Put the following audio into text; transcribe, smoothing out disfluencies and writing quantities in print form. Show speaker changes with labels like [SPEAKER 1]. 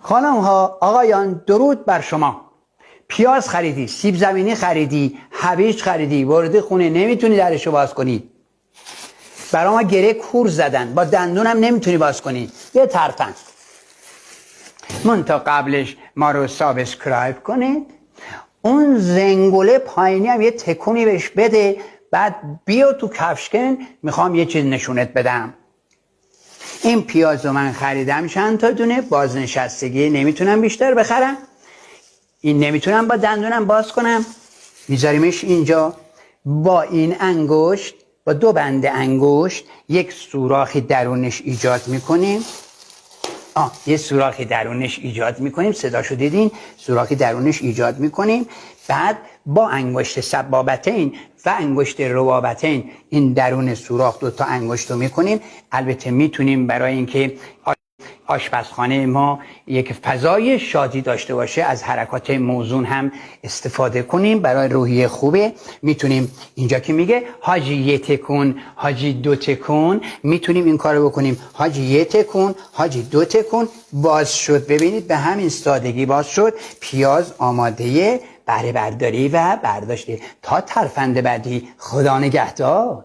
[SPEAKER 1] خانم ها، آقایان، درود بر شما. پیاز خریدی، سیب زمینی خریدی، هویج خریدی، وارد خونه نمیتونی درشو باز کنی. برای ما گره کور زدن، با دندونم نمیتونی باز کنی. یه ترپن تا قبلش ما رو سابسکرایب کنید، اون زنگوله پایینی هم یه تکونی بهش بده، بعد بیا تو کفشکن. میخوام یه چیز نشونت بدم. این پیاز رو من خریدم چند تا دونه، بازنشستگی نمیتونم بیشتر بخرم. این نمیتونم با دندونم باز کنم، میذاریمش اینجا. با این انگشت، با دو بند انگشت یک سوراخی درونش ایجاد میکنیم. یه سوراخی درونش ایجاد میکنیم، صداشو دیدین؟ سوراخی درونش ایجاد میکنیم. بعد با انگشت سبابتین و انگشت ربابتین این درون سوراخ دوتا انگشت رو میکنیم. البته میتونیم برای اینکه آشپزخانه ما یک فضای شادی داشته باشه از حرکات موزون هم استفاده کنیم، برای روحیه خوبه. میتونیم اینجا که میگه حاجی یه تکون، حاجی دو تکون، میتونیم این کارو بکنیم. حاجی یه تکون، حاجی دو تکون. باز شد. ببینید به همین سادگی باز شد. پیاز آماده بهره برداری و برداشته. تا ترفند بعدی، خدا نگهدار.